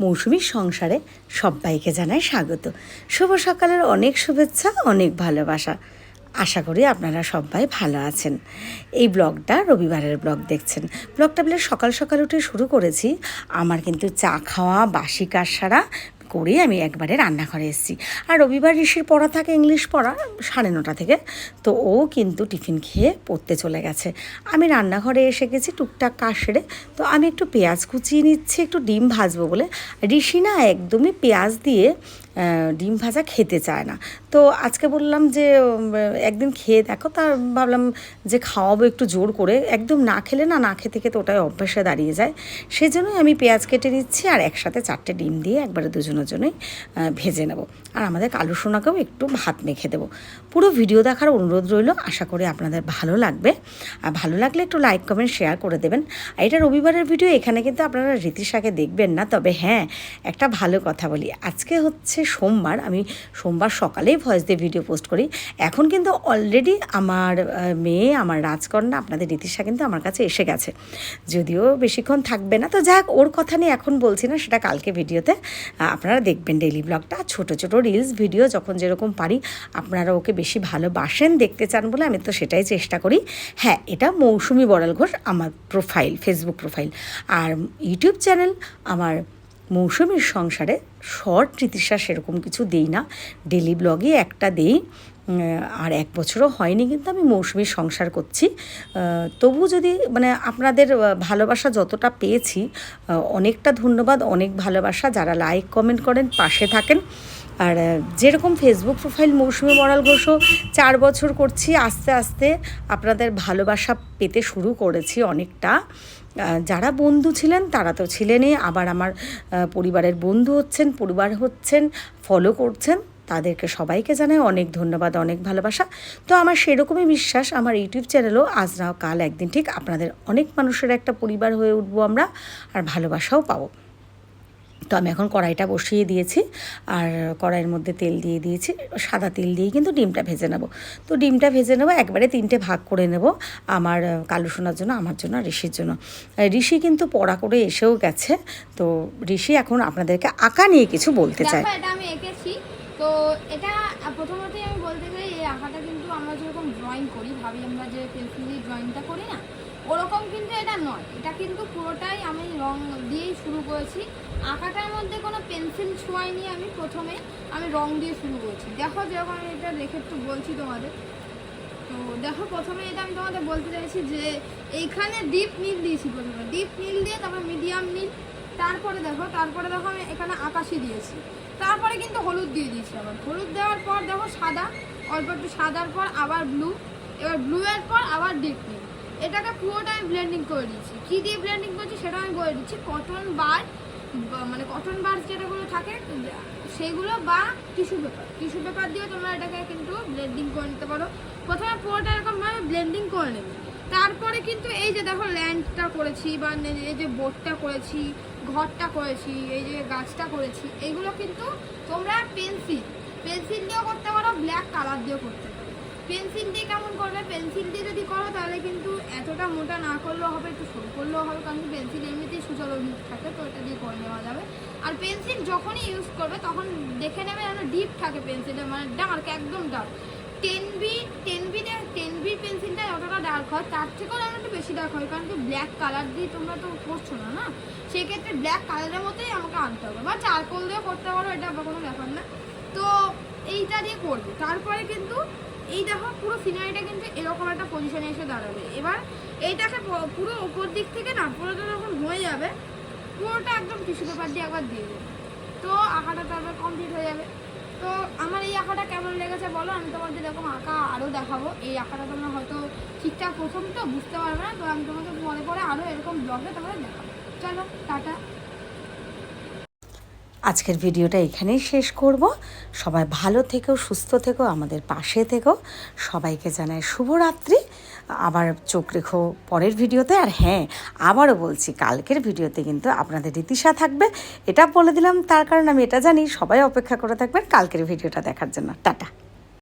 মৌসুমীর সংসারে সবাইকে জানাই স্বাগত। শুভ সকালের অনেক শুভেচ্ছা, অনেক ভালোবাসা। আশা করি আপনারা সবাই ভালো আছেন। এই ব্লগটা রবিবারের ব্লগ দেখছেন। ব্লগটা বলে সকাল সকাল উঠে শুরু করেছি। আমার কিন্তু চা খাওয়া, বাসি কাজ সারা করে আমি একবারে রান্নাঘরে এসেছি। আর রবিবার ঋষির পড়া থাকে, ইংলিশ পড়া 9:30 থেকে। তো ও কিন্তু টিফিন খেয়ে পড়তে চলে গেছে। আমি রান্নাঘরে এসে গেছি টুকটাক কাজ সেরে। তো আমি একটু পেঁয়াজ কুচিয়ে নিচ্ছি, একটু ডিম ভাজবো বলে। ঋষি না একদমই পেঁয়াজ দিয়ে ডিম ভাজা খেতে চায় না। তো আজকে বললাম যে একদিন খেয়ে দেখো, তা ভাবলাম যে খাওয়াবো একটু জোর করে। একদম না খেলে না খেতে খেতে ওটাই অভ্যাসে দাঁড়িয়ে যায়। সেই জন্যই আমি পেঁয়াজ কেটে নিচ্ছি আর একসাথে 4টে ডিম দিয়ে একবারে দুজনের জন্যই ভেজে নেব। আর আমাদের কালু সোনাকেও একটু ভাত মেখে দেবো। পুরো ভিডিও দেখার অনুরোধ রইল, আশা করি আপনাদের ভালো লাগবে। আর ভালো লাগলে একটু লাইক কমেন্ট শেয়ার করে দেবেন। আর এটা রবিবারের ভিডিও, এখানে কিন্তু আপনারা রীতিশাকে দেখবেন না। তবে হ্যাঁ, একটা ভালো কথা বলি, আজকে হচ্ছে সোমবার। আমি সোমবার সকালেই ভয়েস দিয়ে ভিডিও পোস্ট করি। এখন কিন্তু অলরেডি আমার মেয়ে, আমার রাজকন্যা, আপনাদের রীতিশা কিন্তু আমার কাছে এসে গেছে। যদিও বেশিক্ষণ থাকবে না, তো যাক, ওর কথা নিয়ে এখন বলছি না, সেটা কালকে ভিডিওতে আপনারা দেখবেন। ডেইলি ব্লগটা ছোট ছোট রিলস ভিডিও যখন যেরকম পারি, আপনারা ওকে বেশি ভালোবাসেন, দেখতে চান বলে আমি তো সেটাই চেষ্টা করি। হ্যাঁ, এটা মৌসুমী বড়াল ঘোষ আমার প্রোফাইল, ফেসবুক প্রোফাইল। আর ইউটিউব চ্যানেল আমার মৌসুমীর সংসারে। শর্ট রীতিশা সেরকম কিছু দেই না, ডেলি ব্লগে একটা দেই। আর 1 বছরও হয়নি কিন্তু আমি মৌসুমীর সংসার করছি। তবু যদি মানে আপনাদের ভালোবাসা যতটা পেয়েছি, অনেকটা ধন্যবাদ, অনেক ভালোবাসা। যারা লাইক কমেন্ট করেন, পাশে থাকেন। আর যেরকম ফেসবুক প্রোফাইল মৌসুমী বড়াল ঘোষও 4 বছর করছি, আস্তে আস্তে আপনাদের ভালোবাসা পেতে শুরু করেছি অনেকটা। যারা বন্ধু ছিলেন তারা তো ছিলেনই, আবার আমার পরিবারের বন্ধু হচ্ছেন, পরিবার হচ্ছেন, ফলো করছেন, তাদেরকে সবাইকে জানাই অনেক ধন্যবাদ, অনেক ভালোবাসা। তো আমার সেরকমই বিশ্বাস, আমার ইউটিউব চ্যানেলও আজ না কাল একদিন ঠিক আপনাদের অনেক মানুষের একটা পরিবার হয়ে উঠবো আমরা, আর ভালোবাসাও পাবো। তো আমি এখন কড়াইটা বসিয়ে দিয়েছি, আর কড়াইয়ের মধ্যে তেল দিয়ে দিয়েছি। সাদা তেল দিয়েই কিন্তু ডিমটা ভেজে নেব। তো ডিমটা ভেজে নেব, একবারে 3টে ভাগ করে নেব, আমার কালু সোনার জন্য, আমার জন্য, আর ঋষির জন্য। ঋষি কিন্তু পড়া করে এসেও গেছে। তো ঋষি এখন আপনাদেরকে আঁকা নিয়ে কিছু বলতে চায়। এটা আমি এঁকেছি। তো এটা প্রথমতই আমি বলতে চাই, এই আঁকাটা কিন্তু আমরা যেরকম ড্রয়িং করি, ভাবি আমরা যে পেন্সিল দিয়ে ড্রয়িংটা করি না, ওরকম কিন্তু এটা নয়। এটা কিন্তু পুরোটাই আমি রং দিয়েই শুরু করেছি। আঁকাটার মধ্যে কোনো পেন্সিল ছোঁয়াইনি, আমি রং দিয়ে শুরু করেছি। দেখো, যেরকম আমি এটা দেখে একটু বলছি তোমাদের। তো দেখো, প্রথমে এটা আমি তোমাদের বলতে চাইছি যে এইখানে ডিপ নীল দিয়েছি। প্রথমে ডিপ নীল দিয়ে, তারপরে মিডিয়াম নীল, তারপরে দেখো আমি এখানে আকাশি দিয়েছি। তারপরে কিন্তু হলুদ দিয়ে দিয়েছি। আবার হলুদ দেওয়ার পর দেখো সাদা, অল্প একটু সাদার পর আবার ব্লু, এবার ব্লু এর পর আবার ডিপ নীল। এটাকে পুরোটা আমি ব্লেন্ডিং করে দিচ্ছি। কী দিয়ে ব্লেন্ডিং করছি সেটা আমি বলে দিচ্ছি। কটন বার, মানে কটন বার যেটাগুলো থাকে সেইগুলো, বা টিস্যু পেপার দিয়েও তোমরা এটাকে কিন্তু ব্লেন্ডিং করে নিতে পারো। প্রথমে পুরোটা এরকমভাবে ব্লেন্ডিং করে নেবে। তারপরে কিন্তু এই যে দেখো ল্যান্ডটা করেছি, বা এই যে বোটটা করেছি, ঘরটা করেছি, এই যে গাছটা করেছি, এইগুলো কিন্তু তোমরা পেন্সিল দিয়েও করতে পারো, ব্ল্যাক কালার দিয়েও করতে পারো। পেন্সিল দিয়ে কেমন করবে, পেন্সিল দিয়ে যদি করো তাহলে কিন্তু এতটা মোটা না করলেও হবে, একটু সরু করলেও হবে, কারণ পেন্সিল এমনিতেই সুচালো থাকে, তো এটা দিয়ে করে নেওয়া যাবে। আর পেন্সিল যখনই ইউজ করবে তখন দেখে নেবে যেন ডিপ থাকে পেন্সিলটা, মানে ডার্ক, একদম ডার্ক। 10B পেন্সিলটা যতটা ডার্ক হয় তার থেকেও যেন একটু বেশি ডার্ক হয়, কারণ কি ব্ল্যাক কালার দিয়ে তোমরা তো করছো না, সেক্ষেত্রে ব্ল্যাক কালারের মতোই আমাকে আনতে হবে, বা চারকোল দিয়েও করতে পারো, এটা কোনো ব্যাপার না। তো এইটা দিয়ে করবে। তারপরে কিন্তু এই দেখো পুরো সিনারিটা কিন্তু এরকম একটা পজিশনে এসে দাঁড়াবে। এবার এইটাকে পুরো উপর দিক থেকে না, পুরোটা যখন হয়ে যাবে, পুরোটা একদম টিস্যু পেপার দিয়ে একবার দিয়ে দেবে। তো আঁকাটা তারপর কমপ্লিট হয়ে যাবে। তো আমার এই আঁকাটা কেমন লেগেছে বলো, আমি তোমাদের এরকম আঁকা আরও দেখাবো। এই আঁকাটা তোমরা হয়তো ঠিকঠাক প্রথম তো বুঝতে পারবে না, তো আমি তোমাদের পরে আরও এরকম ব্লগে তোমাদের দেখাবো। চলো, টাটা। আজকের ভিডিওটা এখানেই শেষ করব। সবাই ভালো থেকো, সুস্থ থেকো, আমাদের পাশে থেকো। সবাইকে জানাই শুভরাত্রি। আবার চোখ রেখো পরের ভিডিওতে। আর হ্যাঁ, আবারও বলছি, কালকের ভিডিওতে কিন্তু আপনাদের রীতিশা থাকবে। এটা বলে দিলাম তার কারণ আমি এটা জানি সবাই অপেক্ষা করে থাকবেন কালকের ভিডিওটা দেখার জন্য। টাটা।